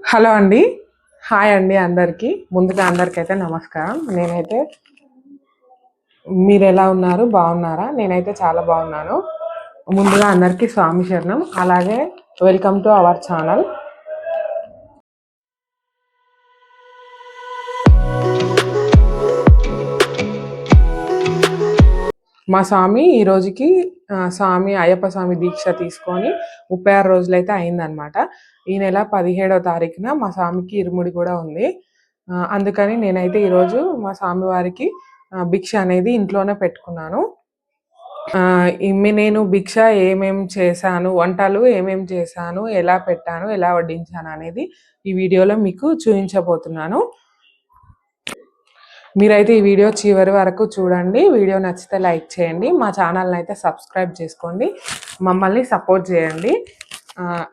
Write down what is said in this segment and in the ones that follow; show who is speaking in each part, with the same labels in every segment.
Speaker 1: Hello అండి. Hi అండి అందరికీ. ముందుగా అందరికైతే నమస్కారం. మీరెలా ఉన్నారు? బాగున్నారా? నేనైతే చాలా బాగున్నాను. ముందుగా అందరికీ స్వామి శరణం. అలాగే వెల్కమ్ టు అవర్ ఛానల్. మా స్వామి ఈ రోజుకి స్వామి అయ్యప్ప స్వామి దీక్ష తీసుకొని 36 రోజులైతే అయిందనమాట. ఈ నెల 17వ తారీఖున మా స్వామికి ఇరుముడి కూడా ఉంది. అందుకని నేనైతే ఈరోజు మా స్వామి వారికి భిక్ష అనేది ఇంట్లోనే పెట్టుకున్నాను. నేను భిక్ష ఏమేమి చేశాను, వంటలు ఏమేమి చేశాను, ఎలా పెట్టాను, ఎలా వడ్డించాను అనేది ఈ వీడియోలో మీకు చూపించబోతున్నాను. మీరైతే ఈ వీడియో చివరి వరకు చూడండి. వీడియో నచ్చితే లైక్ చేయండి. మా ఛానల్ని అయితే సబ్స్క్రైబ్ చేసుకోండి. మమ్మల్ని సపోర్ట్ చేయండి.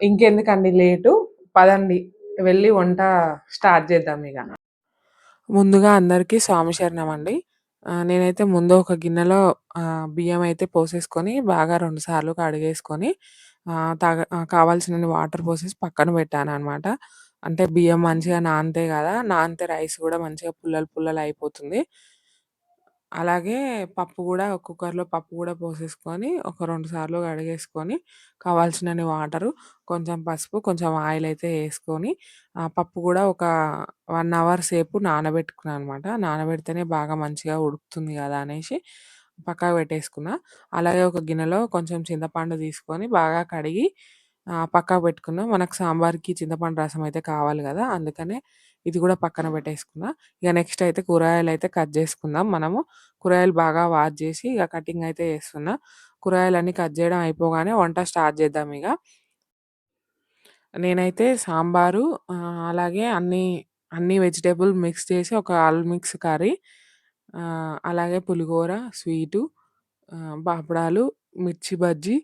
Speaker 1: ఇంకెందుకండి లేటు, పదండి వెళ్ళి వంట స్టార్ట్ చేద్దాం. ఇక ముందుగా అందరికీ స్వామి శరణం అండి. నేనైతే ముందు ఒక గిన్నెలో బియ్యం అయితే పోసేసుకొని బాగా 2 సార్లు కడిగేసుకొని కావాల్సినన్ని వాటర్ పోసేసి పక్కన పెట్టాను అనమాట. అంటే బియ్యం మంచిగా నానతాయి కదా! నానితే రైస్ కూడా మంచిగా పుల్లలు పుల్లలు అయిపోతుంది. అలాగే పప్పు కూడా కుక్కర్‌లో పప్పు కూడా పోసేసుకొని ఒక 2 సార్లు కడిగేసుకొని కావాల్సినన్ని వాటరు, కొంచెం పసుపు, కొంచెం ఆయిల్ అయితే ఏసుకొని పప్పు కూడా ఒక 1 అవర్ సేపు నానబెట్టుకున్నా అనమాట. నానబెడితేనే బాగా మంచిగా ఉడుకుతుంది కదా అనేసి పక్కకు పెట్టేసుకున్నా. అలాగే ఒక గిన్నెలో కొంచెం చింతపండు తీసుకొని బాగా కడిగి పక్కకు పెట్టుకున్నా. మనకు సాంబార్‌కి చింతపండు రసం అయితే కావాలి కదా! అందుకనే ఇది కూడా పక్కన పెట్టేసుకున్నా. ఇక నెక్స్ట్ అయితే కూరగాయలైతే కట్ చేసుకుందాం మనము. కూరగాయలు బాగా వాష్ చేసి ఇక కటింగ్ అయితే చేస్తున్నా. కూరగాయలన్నీ కట్ చేయడం అయిపోగానే వంట స్టార్ట్ చేద్దాం ఇక. నేనైతే సాంబారు అలాగే అన్ని వెజిటబుల్ మిక్స్ చేసి ఒక ఆల్ మిక్స్ కర్రీ, అలాగే పులిహోర, స్వీటు, పాపడాలు, మిర్చి బజ్జీ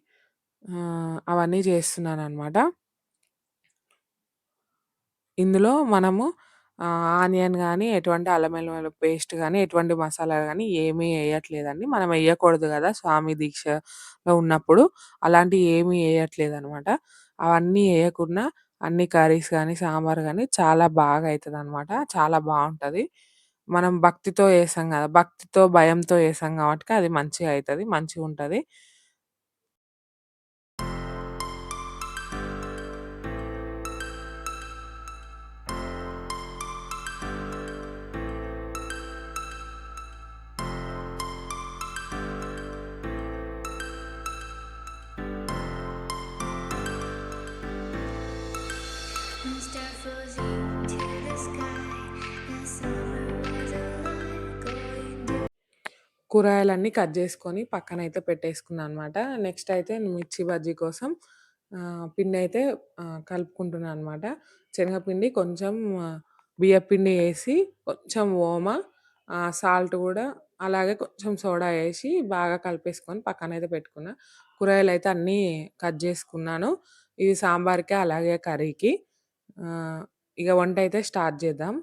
Speaker 1: అవన్నీ చేస్తున్నాననమాట. ఇందులో మనము ఆనియన్ గానీ, ఎటువంటి అల్లం వెల్లుల్లి పేస్ట్ గానీ, ఎటువంటి మసాలాలు గానీ ఏమీ ఎయట్లేదండి. మనం ఎయ్యకూడదు గదా! స్వామి దీక్షలో ఉన్నప్పుడు. అలాంటియి ఏమీ ఎయట్లేదనమాట. అవన్నీ ఎయకున్నా అన్ని కర్రీస్ గానీ, సాంబార్ గానీ చాలా బాగా అయితదనమాట. చాలా బావుంటది. మనం భక్తితో చేస్తాం గదా! భక్తితో, భయంతో చేస్తాం గాబట్టికి అది మంచిగా అయితది. మంచిగుంటది. And start floating to the sky. The summer was alive, going down. కూరగాయలన్నీ కట్ చేసుకొని పక్కనైతే పెట్టేసుకున్నాననమాట. నెక్స్ట్ అయితే మిర్చి బజ్జీ కోసం పిండైతే కలుపుకుంటున్నా అనమాట. శనగపిండి, కొంచెం బియ్యపిండి ఏసి, కొంచెం ఓమ, సాల్ట్ గూడా, అలాగే కొంచెం సోడా ఏసి బాగా కలిపేసుకొని పక్కనైతే పెట్టుకున్నా. కూరగాయలైతే అన్నీ కట్ చేసుకున్నాను. ఇది సాంబార్‌కి అలాగే కర్రీకి. ఇక వంటైతే స్టార్ట్ చేద్దాం.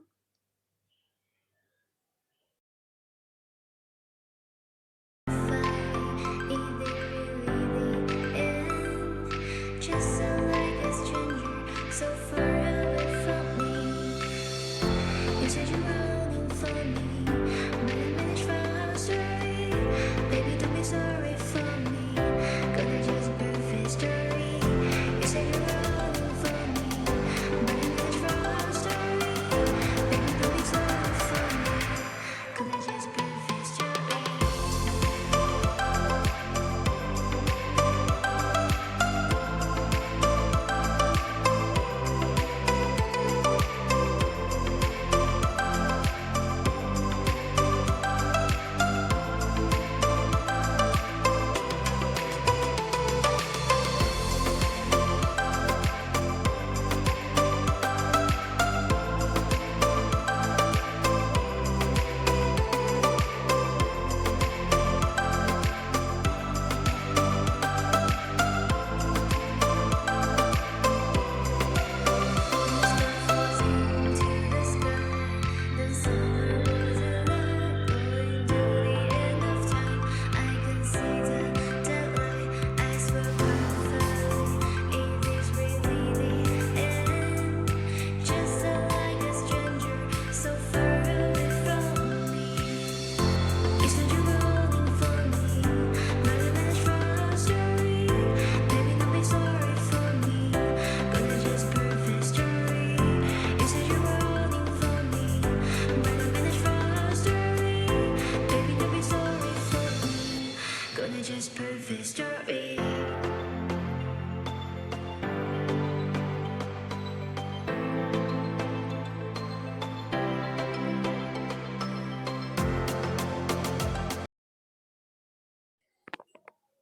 Speaker 1: Just so like a stranger, so far away from me. You said you're running for me, but I managed for our story. Baby, don't be sorry for me, gonna just perfect story. You said you're running for me, but I managed for our story.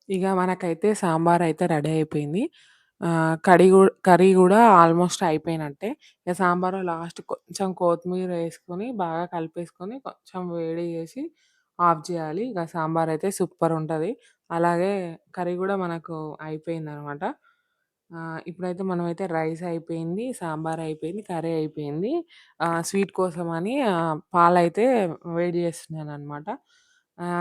Speaker 1: ఇగ మనకైతే సాంబారయితే ready అయిపోయింది. Curry గూడా almost అయిపోయినట్టే. ఇగ సాంబార్‌లో last కొంచెం కొత్తిమీర యేసుకొని, బాగా కలిపేసుకొని, కొంచెం వేడి జేసి ఆఫ్ జేయాలి. ఇగ సాంబారయితే సూపరుంటది. అలాగే కర్రీ గూడా మనకు అయిపోయిందనమాట. ఇప్పుడైతే మనమైతే రైస్ అయిపోయింది, సాంబార్ అయిపోయింది, కర్రీ అయిపోయింది. స్వీట్ కోసమని పాలైతే వేడి జేస్తున్నాననమాట.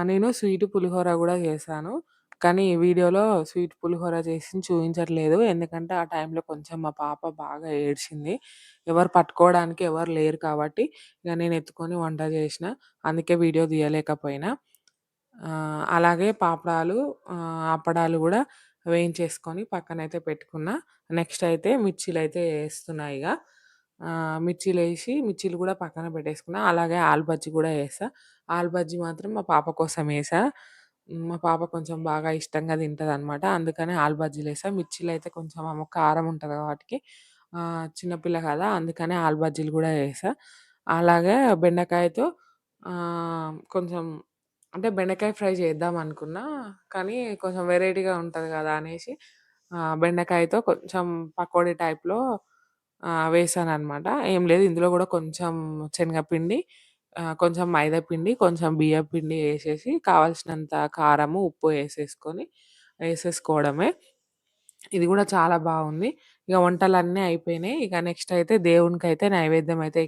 Speaker 1: నేను స్వీటు పులిహోర గూడా జేశాను. కానీ వీడియోలో స్వీట్ పులిహోర చేసింది చూయించట్లేదు. ఎందుకంటే ఆ టైంలో కొంచెం మా పాప బాగా ఏడ్చింది. ఎవరు పట్టుకోవడానికి ఎవరు లేరు కాబట్టి ఇగ నేను ఎత్తుకొని వంట చేసిన. అందుకే వీడియో తీయలేకపోయినా. అలాగే పాపడాలు, అప్పడాలు గూడా వేయించేసుకొని పక్కనైతే పెట్టుకున్నా. నెక్స్ట్ అయితే మిర్చీలైతే ఏస్తున్నా ఇగ. మిర్చీలు గూడా పక్కన పెట్టేసుకున్నా. అలాగే ఆలు బజ్జీ గూడా ఏసా. ఆలు బజ్జీ మాత్రం మా పాప కోసం ఏసా. మా పాప కొంచెం బాగా ఇష్టంగా తింటదనమాట. అందుకని ఆలు బజ్జీలేసా. మిర్చీలయితే కొంచెం ఆమెకు కారం ఉంటది కాబట్టి చిన్న పిల్ల కదా! అందుకని ఆలు బజ్జీలు గూడా ఏసా. అలాగే బెండకాయతో కొంచెం అంటే బెండకాయ ఫ్రై చేద్దామనుకున్నా. కానీ కొంచెం వెరైటీగా ఉంటది గదా! అనేసి బెండకాయతో కొంచెం పకోడీ టైప్‌లో వేశాననమాట. ఏం లేదు ఇందులో గూడా కొంచెం శనగపిండి, కొంచెం మైదా పిండి, కొంచెం బియ్యపు పిండి ఏసేసి కావాల్సినంత కారము, ఉప్పు ఏసేసుకోవడమే. ఇది గూడా చాలా బావుంది. ఇగ వంటలన్నీ అయిపోయినాయి. ఇక నెక్స్ట్ అయితే దేవునికైతే నైవేద్యం అయితే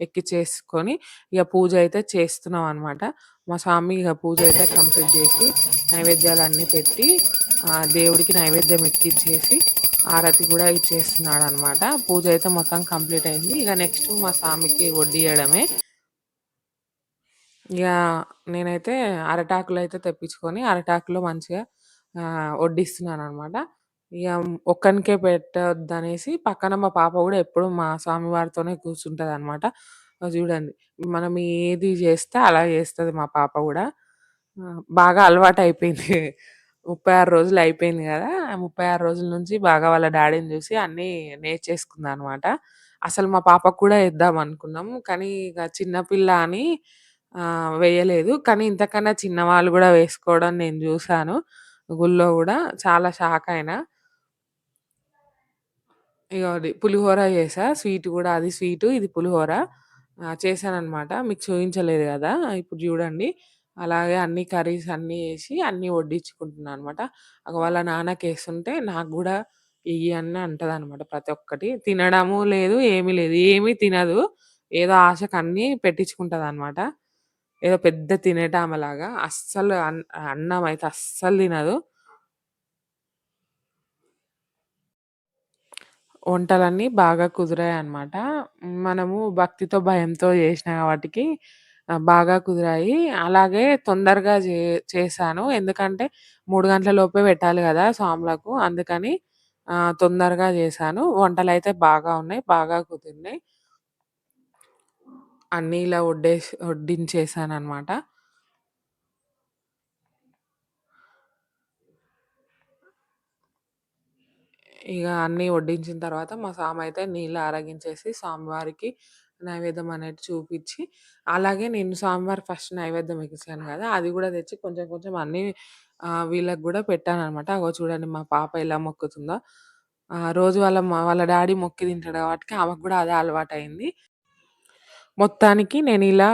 Speaker 1: ఎక్కిచ్చేసుకొని ఇగ పూజ అయితే చేస్తున్నామనమాట. మా స్వామి ఇగ పూజ అయితే కంప్లీట్ జేసి, నైవేద్యాలన్నీ పెట్టి దేవుడికి నైవేద్యం ఎక్కిచ్చేసి, హారతి గూడా ఇచ్చేస్తున్నాడనమాట. పూజ అయితే మొత్తం కంప్లీట్ అయింది. ఇగ నెక్స్ట్ మా స్వామికి వడ్డియడమే. ఇగ నేనైతే అరటాకులైతే తెప్పించుకొని, అరటాకులో మంచిగా వడ్డిస్తున్నాననమాట. ఇగ ఒక్కనికే పెట్టొద్దనేసి పక్కన మా పాప గూడా ఎప్పుడు మా స్వామివారితోనే కూర్చుంటదనమాట. చూడండి మనం ఏది జేస్తే అలా జేస్తది మా పాప గూడా. బాగా అలవాటయిపోయింది. 36 రోజులు అయిపోయింది గదా! 36 రోజుల నుంచి బాగా వాళ్ళ డ్యాడీని జూసి అన్నీ నేర్చేసుకుందనమాట. అసలు మా పాపకు కూడా ఏద్దామనుకున్నాం. కానీ ఇగ చిన్న పిల్ల అని వేయలేదు. కానీ ఇంతకన్నా చిన్నవాళ్ళు గూడా వేసుకోవడం నేను జూసాను. గుళ్ళో గూడా చాలా షాకయినా. ఇగో అది పులిహోర చేశా. స్వీట్ గూడా అది స్వీటు, ఇది పులిహోర చేశాననమాట. మీకు చూయించలేదు గదా! ఇప్పుడు జూడండి. అలాగే అన్ని కర్రీస్ అన్నీ ఏసి అన్నీ వడ్డించుకుంటున్నా అనమాట. వాళ్ళ నాన్నకేస్తుంటే నాకు గూడా ఇయ్యి అని అంటదనమాట ప్రతి ఒక్కటి. తినడము లేదు, ఏమీ లేదు. ఏమీ తినదు. ఏదో ఆశకు అన్నీ పెట్టించుకుంటదనమాట. ఏదో పెద్ద తినేటామెలాగా. అస్సలు అన్నం అయితే అస్సలు తినదు. వంటలన్నీ బాగా కుదిరాయన్నమాట. మనము భక్తితో, భయంతో జేసినా వాటికి బాగా కుదిరాయి. అలాగే తొందరగా చేశాను. ఎందుకంటే 3 గంటల లోపే పెట్టాలి గదా! స్వాములకు. అందుకని తొందరగా జేశాను. వంటలైతే బాగా ఉన్నాయి. బాగా కుదిరినాయి. అన్నీ ఇలా వడ్డించేసానన్నమాట. ఇగ అన్నీ వడ్డించిన తర్వాత మా సామయితే నీళ్ళు ఆరగించేసి స్వామివారికి నైవేద్యం అనేది చూపిచ్చి, అలాగే నేను స్వామివారికి ఫస్ట్ నైవేద్యం ఎక్కించాను గదా! అది గూడా తెచ్చి కొంచెం కొంచెం అన్నీ వీళ్ళకి గూడా పెట్టాననమాట. అగో చూడండి మా పాప ఎలా మొక్కుతుందో. రోజు వాళ్ళ డ్యాడీ మొక్కి తింటాడు గాబట్టి ఆమెకు గూడా అదే అలవాటయింది. మొత్తానికి నేనిలా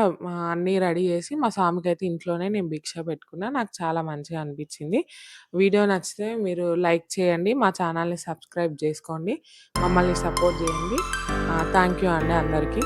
Speaker 1: అన్నీ రెడీ జేసి మా స్వామికైతే ఇంట్లోనే నేను భిక్ష పెట్టుకున్నా. నాకు చాలా మంచిగా అనిపిచ్చింది. వీడియో నచ్చితే మీరు లైక్ చేయండి. మా ఛానల్‌ని సబ్స్క్రైబ్ జేసుకోండి. మమ్మల్ని సపోర్ట్ జేయండి. థాంక్ యూ అండి అందరికి.